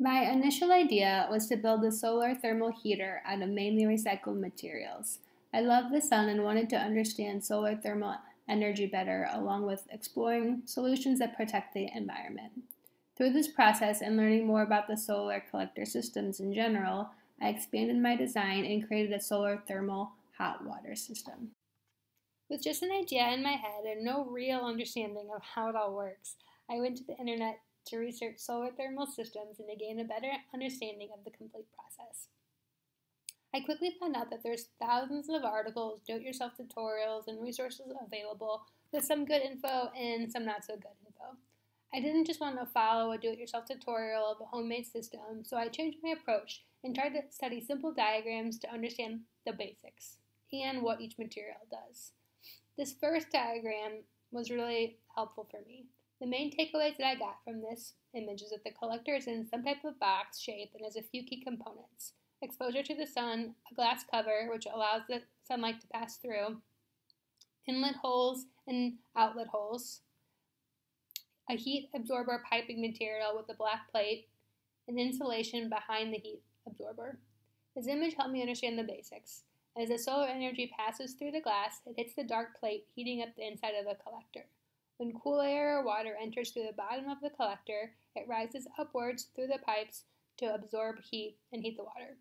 My initial idea was to build a solar thermal heater out of mainly recycled materials. I love the sun and wanted to understand solar thermal energy better, along with exploring solutions that protect the environment. Through this process and learning more about the solar collector systems in general, I expanded my design and created a solar thermal hot water system. With just an idea in my head and no real understanding of how it all works, I went to the internet to research solar thermal systems and to gain a better understanding of the complete process. I quickly found out that there's thousands of articles, do-it-yourself tutorials, and resources available with some good info and some not so good info. I didn't just want to follow a do-it-yourself tutorial of a homemade system, so I changed my approach and tried to study simple diagrams to understand the basics and what each material does. This first diagram was really helpful for me. The main takeaways that I got from this image is that the collector is in some type of box shape and has a few key components: exposure to the sun, a glass cover which allows the sunlight to pass through, inlet holes and outlet holes, a heat absorber piping material with a black plate, and insulation behind the heat absorber. This image helped me understand the basics. As the solar energy passes through the glass, it hits the dark plate, heating up the inside of the collector. When cool air or water enters through the bottom of the collector, it rises upwards through the pipes to absorb heat and heat the water.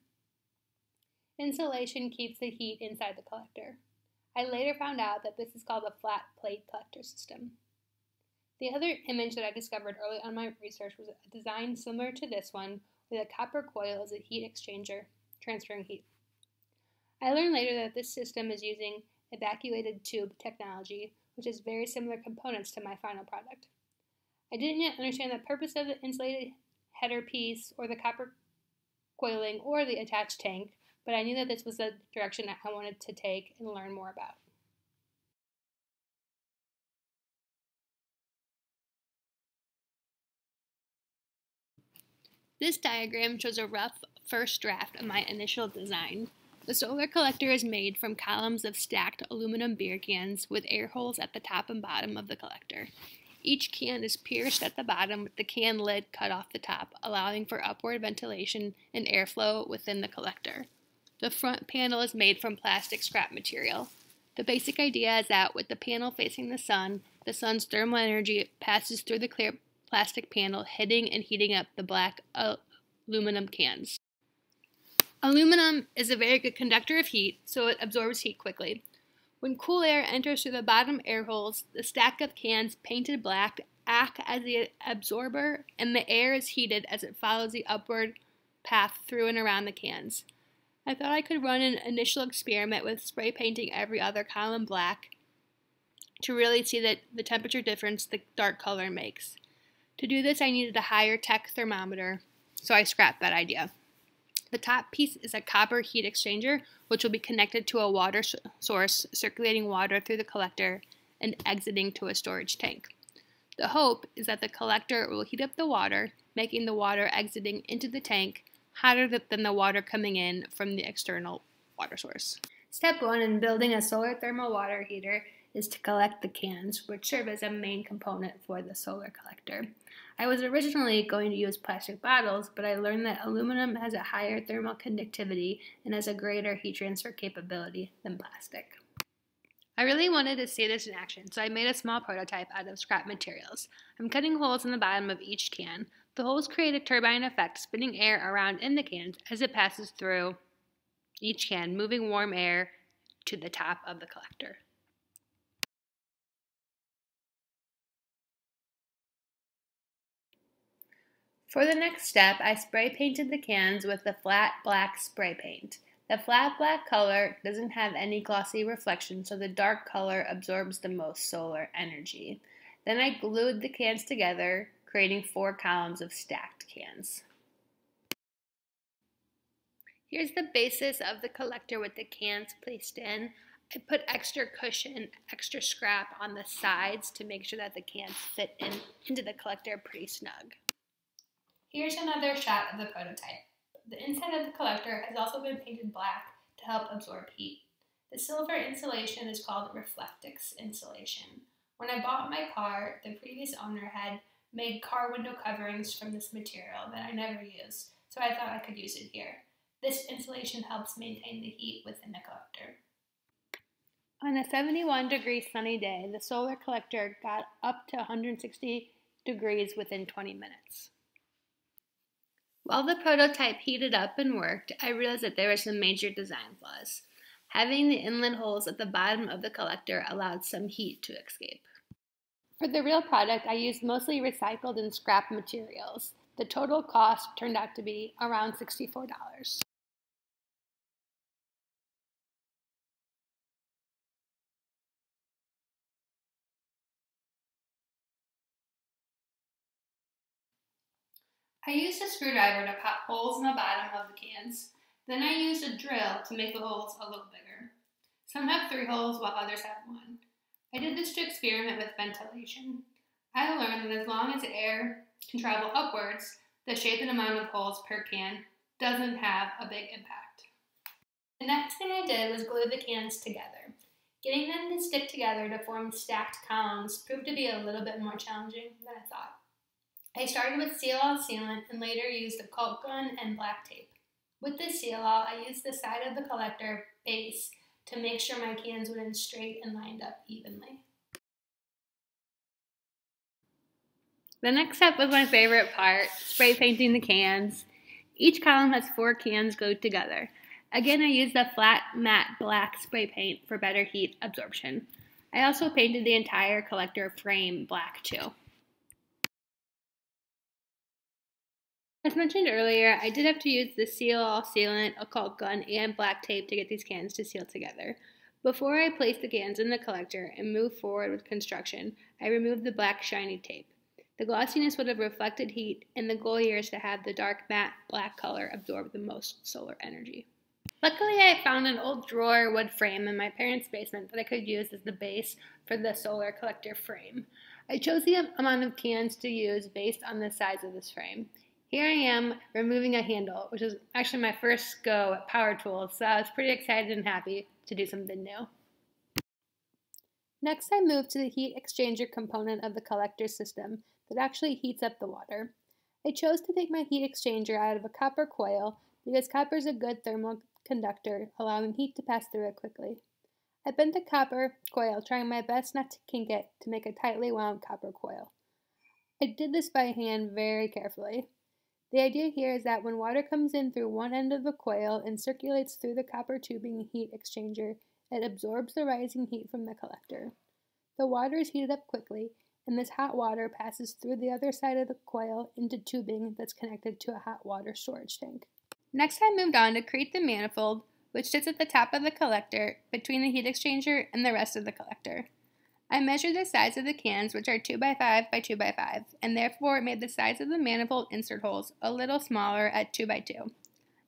Insulation keeps the heat inside the collector. I later found out that this is called a flat plate collector system. The other image that I discovered early on in my research was a design similar to this one, where the copper coil is a heat exchanger, transferring heat. I learned later that this system is using evacuated tube technology, which has very similar components to my final product. I didn't yet understand the purpose of the insulated header piece or the copper coiling or the attached tank, but I knew that this was the direction I wanted to take and learn more about. This diagram shows a rough first draft of my initial design. The solar collector is made from columns of stacked aluminum beer cans with air holes at the top and bottom of the collector. Each can is pierced at the bottom with the can lid cut off the top, allowing for upward ventilation and airflow within the collector. The front panel is made from plastic scrap material. The basic idea is that with the panel facing the sun's thermal energy passes through the clear plastic panel, hitting and heating up the black aluminum cans. Aluminum is a very good conductor of heat, so it absorbs heat quickly. When cool air enters through the bottom air holes, the stack of cans painted black act as the absorber, and the air is heated as it follows the upward path through and around the cans. I thought I could run an initial experiment with spray painting every other column black to really see the temperature difference the dark color makes. To do this, I needed a higher tech thermometer, so I scrapped that idea. The top piece is a copper heat exchanger, which will be connected to a water source, circulating water through the collector and exiting to a storage tank. The hope is that the collector will heat up the water, making the water exiting into the tank hotter than the water coming in from the external water source. Step 1 in building a solar thermal water heater is to collect the cans, which serve as a main component for the solar collector. I was originally going to use plastic bottles, but I learned that aluminum has a higher thermal conductivity and has a greater heat transfer capability than plastic. I really wanted to see this in action, so I made a small prototype out of scrap materials. I'm cutting holes in the bottom of each can. The holes create a turbine effect, spinning air around in the cans as it passes through each can, moving warm air to the top of the collector. For the next step, I spray painted the cans with the flat black spray paint. The flat black color doesn't have any glossy reflection, so the dark color absorbs the most solar energy. Then I glued the cans together, creating 4 columns of stacked cans. Here's the basis of the collector with the cans placed in. I put extra cushion, extra scrap on the sides to make sure that the cans fit into the collector pretty snug. Here's another shot of the prototype. The inside of the collector has also been painted black to help absorb heat. The silver insulation is called Reflectix insulation. When I bought my car, the previous owner had made car window coverings from this material that I never use, so I thought I could use it here. This insulation helps maintain the heat within the collector. On a 71-degree sunny day, the solar collector got up to 160 degrees within 20 minutes. While the prototype heated up and worked, I realized that there were some major design flaws. Having the inlet holes at the bottom of the collector allowed some heat to escape. For the real product, I used mostly recycled and scrap materials. The total cost turned out to be around $64. I used a screwdriver to pop holes in the bottom of the cans. Then I used a drill to make the holes a little bigger. Some have 3 holes while others have 1. I did this to experiment with ventilation. I learned that as long as air can travel upwards, the shape and amount of holes per can doesn't have a big impact. The next thing I did was glue the cans together. Getting them to stick together to form stacked columns proved to be a little bit more challenging than I thought. I started with seal-all sealant and later used a caulk gun and black tape. With the seal-all, I used the side of the collector base to make sure my cans went in straight and lined up evenly. The next step was my favorite part, spray painting the cans. Each column has 4 cans glued together. Again, I used the flat matte black spray paint for better heat absorption. I also painted the entire collector frame black too. As mentioned earlier, I did have to use the seal-all sealant, a caulk gun, and black tape to get these cans to seal together. Before I placed the cans in the collector and moved forward with construction, I removed the black shiny tape. The glossiness would have reflected heat, and the goal here is to have the dark matte black color absorb the most solar energy. Luckily, I found an old drawer wood frame in my parents' basement that I could use as the base for the solar collector frame. I chose the amount of cans to use based on the size of this frame. Here I am removing a handle, which is actually my first go at power tools, so I was pretty excited and happy to do something new. Next, I moved to the heat exchanger component of the collector system that actually heats up the water. I chose to take my heat exchanger out of a copper coil because copper is a good thermal conductor, allowing heat to pass through it quickly. I bent the copper coil, trying my best not to kink it to make a tightly wound copper coil. I did this by hand very carefully. The idea here is that when water comes in through one end of the coil and circulates through the copper tubing heat exchanger, it absorbs the rising heat from the collector. The water is heated up quickly, and this hot water passes through the other side of the coil into tubing that's connected to a hot water storage tank. Next, I moved on to create the manifold, which sits at the top of the collector between the heat exchanger and the rest of the collector. I measured the size of the cans, which are 2x5 by 2x5, and therefore made the size of the manifold insert holes a little smaller at 2x2.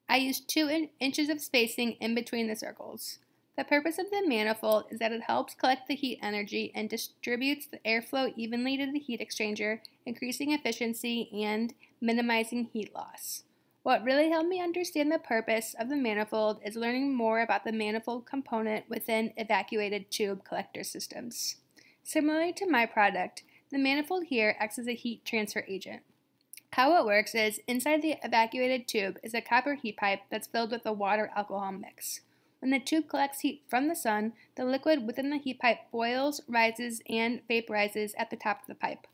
I used 2 inches of spacing in between the circles. The purpose of the manifold is that it helps collect the heat energy and distributes the airflow evenly to the heat exchanger, increasing efficiency and minimizing heat loss. What really helped me understand the purpose of the manifold is learning more about the manifold component within evacuated tube collector systems. Similarly to my product, the manifold here acts as a heat transfer agent. How it works is, inside the evacuated tube is a copper heat pipe that's filled with a water-alcohol mix. When the tube collects heat from the sun, the liquid within the heat pipe boils, rises, and vaporizes at the top of the pipe.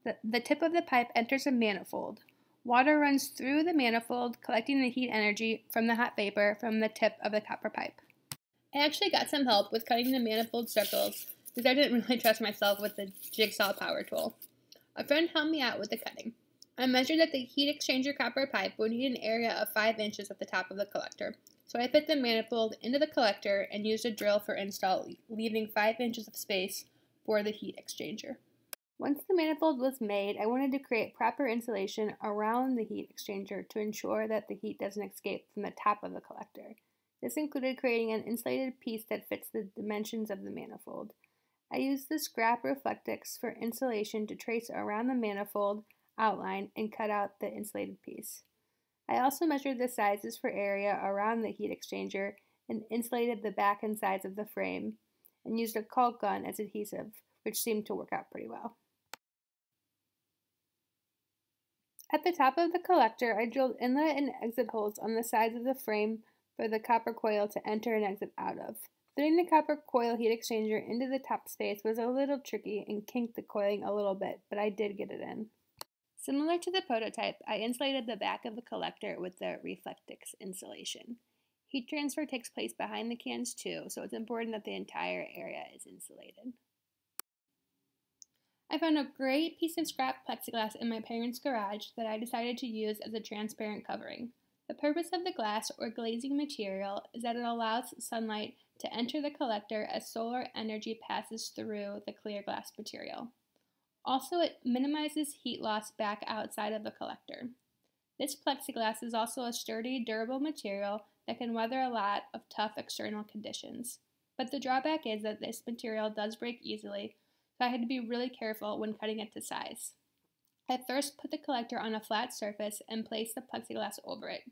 The tip of the pipe enters a manifold. Water runs through the manifold, collecting the heat energy from the hot vapor from the tip of the copper pipe. I actually got some help with cutting the manifold circles because I didn't really trust myself with the jigsaw power tool. A friend helped me out with the cutting. I measured that the heat exchanger copper pipe would need an area of 5 inches at the top of the collector, so I fit the manifold into the collector and used a drill for install, leaving 5 inches of space for the heat exchanger. Once the manifold was made, I wanted to create proper insulation around the heat exchanger to ensure that the heat doesn't escape from the top of the collector. This included creating an insulated piece that fits the dimensions of the manifold. I used the scrap Reflectix for insulation to trace around the manifold outline and cut out the insulated piece. I also measured the sizes for area around the heat exchanger and insulated the back and sides of the frame and used a caulk gun as adhesive, which seemed to work out pretty well. At the top of the collector, I drilled inlet and exit holes on the sides of the frame for the copper coil to enter and exit out of. Fitting the copper coil heat exchanger into the top space was a little tricky and kinked the coiling a little bit, but I did get it in. Similar to the prototype, I insulated the back of the collector with the Reflectix insulation. Heat transfer takes place behind the cans too, so it's important that the entire area is insulated. I found a great piece of scrap plexiglass in my parents' garage that I decided to use as a transparent covering. The purpose of the glass or glazing material is that it allows sunlight to enter the collector as solar energy passes through the clear glass material. Also, it minimizes heat loss back outside of the collector. This plexiglass is also a sturdy, durable material that can weather a lot of tough external conditions. But the drawback is that this material does break easily, so I had to be really careful when cutting it to size. I first put the collector on a flat surface and placed the plexiglass over it.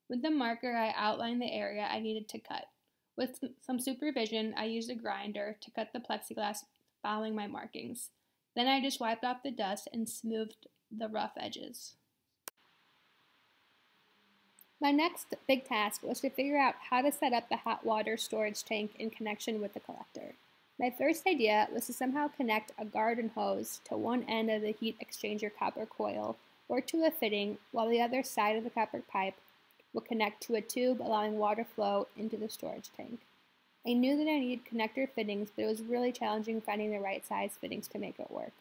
With the marker, I outlined the area I needed to cut. With some supervision, I used a grinder to cut the plexiglass following my markings. Then I just wiped off the dust and smoothed the rough edges. My next big task was to figure out how to set up the hot water storage tank in connection with the collector. My first idea was to somehow connect a garden hose to one end of the heat exchanger copper coil or to a fitting, while the other side of the copper pipe would connect to a tube allowing water flow into the storage tank. I knew that I needed connector fittings, but it was really challenging finding the right size fittings to make it work.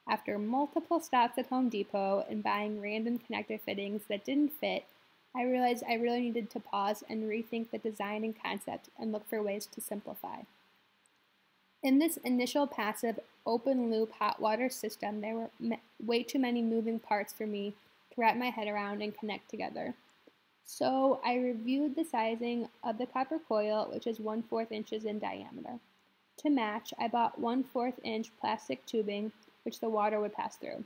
After multiple stops at Home Depot and buying random connector fittings that didn't fit, I realized I really needed to pause and rethink the design and concept and look for ways to simplify. In this initial passive open loop hot water system, there were way too many moving parts for me to wrap my head around and connect together. So I reviewed the sizing of the copper coil, which is 1/4 inches in diameter. To match, I bought 1/4 inch plastic tubing, which the water would pass through.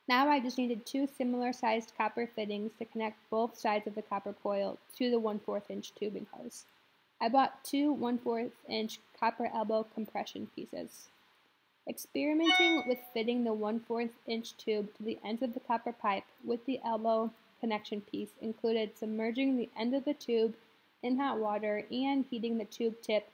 Now I just needed two similar sized copper fittings to connect both sides of the copper coil to the 1/4 inch tubing hose. I bought two 1/4 inch copper elbow compression pieces. Experimenting with fitting the 1/4 inch tube to the ends of the copper pipe with the elbow connection piece included submerging the end of the tube in hot water and heating the tube tip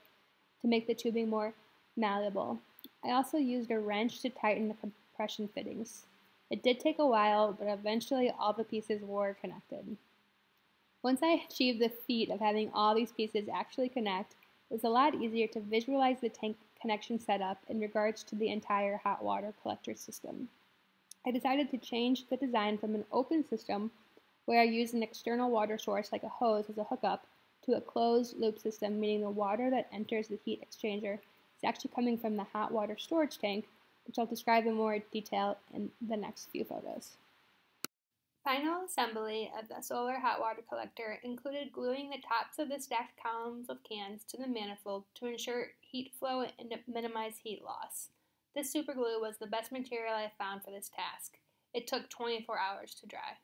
to make the tubing more malleable. I also used a wrench to tighten the compression fittings. It did take a while, but eventually all the pieces were connected. Once I achieved the feat of having all these pieces actually connect, it was a lot easier to visualize the tank connection setup in regards to the entire hot water collector system. I decided to change the design from an open system, where I used an external water source like a hose as a hookup, to a closed loop system, meaning the water that enters the heat exchanger is actually coming from the hot water storage tank, which I'll describe in more detail in the next few photos. Final assembly of the solar hot water collector included gluing the tops of the stacked columns of cans to the manifold to ensure heat flow and minimize heat loss. This super glue was the best material I found for this task. It took 24 hours to dry.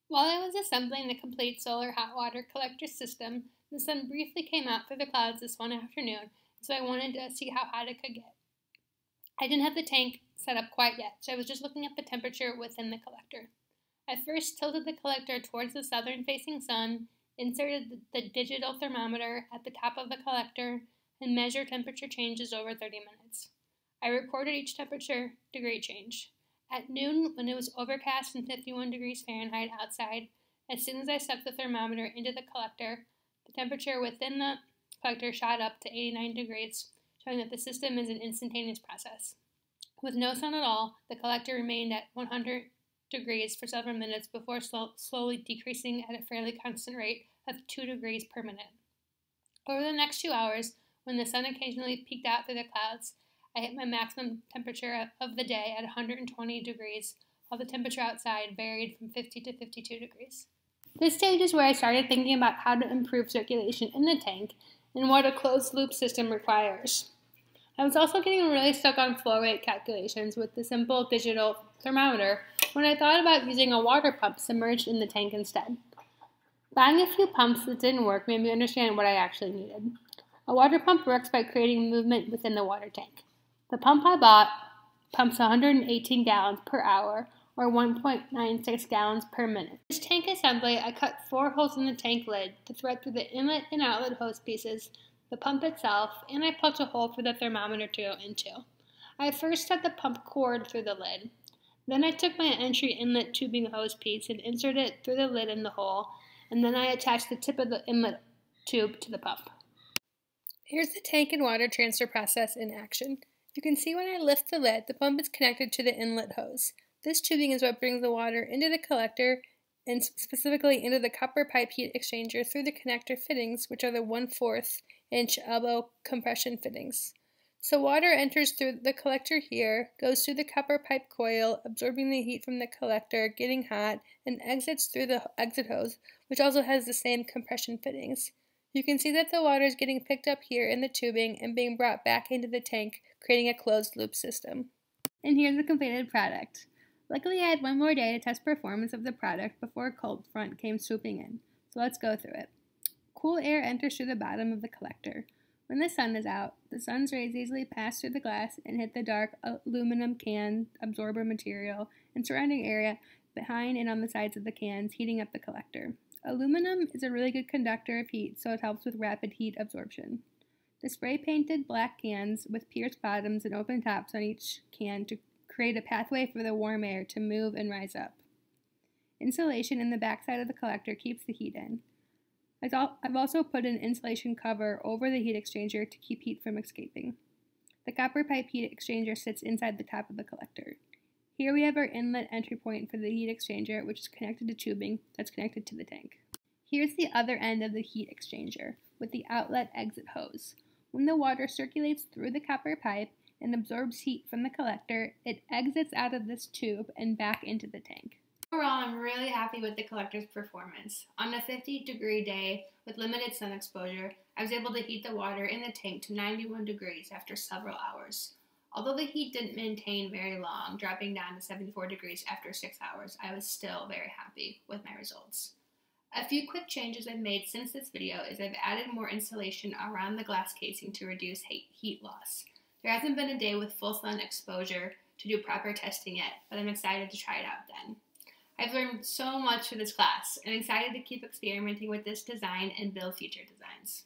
While I was assembling the complete solar hot water collector system, the sun briefly came out through the clouds this one afternoon, so I wanted to see how hot it could get. I didn't have the tank set up quite yet, so I was just looking at the temperature within the collector. I first tilted the collector towards the southern-facing sun, inserted the digital thermometer at the top of the collector, and measured temperature changes over 30 minutes. I recorded each temperature degree change. At noon, when it was overcast and 51 degrees Fahrenheit outside, as soon as I stuck the thermometer into the collector, the temperature within the collector shot up to 89 degrees, showing that the system is an instantaneous process. With no sun at all, the collector remained at 100 degrees for several minutes before slowly decreasing at a fairly constant rate of 2 degrees per minute. Over the next 2 hours, when the sun occasionally peeked out through the clouds, I hit my maximum temperature of the day at 120 degrees, while the temperature outside varied from 50 to 52 degrees. This stage is where I started thinking about how to improve circulation in the tank and what a closed-loop system requires. I was also getting really stuck on flow rate calculations with the simple digital thermometer when I thought about using a water pump submerged in the tank instead. Buying a few pumps that didn't work made me understand what I actually needed. A water pump works by creating movement within the water tank. The pump I bought pumps 118 gallons per hour, or 1.96 gallons per minute. For this tank assembly, I cut 4 holes in the tank lid to thread through the inlet and outlet hose pieces, the pump itself, and I poked a hole for the thermometer to go into. I first set the pump cord through the lid. Then I took my entry inlet tubing hose piece and inserted it through the lid in the hole, and then I attached the tip of the inlet tube to the pump. Here's the tank and water transfer process in action. You can see when I lift the lid, the pump is connected to the inlet hose. This tubing is what brings the water into the collector and specifically into the copper pipe heat exchanger through the connector fittings, which are the 1/4 inch elbow compression fittings. So water enters through the collector here, goes through the copper pipe coil, absorbing the heat from the collector, getting hot, and exits through the exit hose, which also has the same compression fittings. You can see that the water is getting picked up here in the tubing and being brought back into the tank, creating a closed loop system. And here's the completed product. Luckily, I had one more day to test performance of the product before a cold front came swooping in, so let's go through it. Cool air enters through the bottom of the collector. When the sun is out, the sun's rays easily pass through the glass and hit the dark aluminum can absorber material and surrounding area behind and on the sides of the cans, heating up the collector. Aluminum is a really good conductor of heat, so it helps with rapid heat absorption. The spray-painted black cans with pierced bottoms and open tops on each can to create a pathway for the warm air to move and rise up. Insulation in the backside of the collector keeps the heat in. I've also put an insulation cover over the heat exchanger to keep heat from escaping. The copper pipe heat exchanger sits inside the top of the collector. Here we have our inlet entry point for the heat exchanger, which is connected to tubing that's connected to the tank. Here's the other end of the heat exchanger with the outlet exit hose. When the water circulates through the copper pipe and absorbs heat from the collector, it exits out of this tube and back into the tank. Overall, I'm really happy with the collector's performance. On a 50-degree day with limited sun exposure, I was able to heat the water in the tank to 91 degrees after several hours. Although the heat didn't maintain very long, dropping down to 74 degrees after 6 hours, I was still very happy with my results. A few quick changes I've made since this video is I've added more insulation around the glass casing to reduce heat loss. There hasn't been a day with full sun exposure to do proper testing yet, but I'm excited to try it out then. I've learned so much for this class and excited to keep experimenting with this design and build future designs.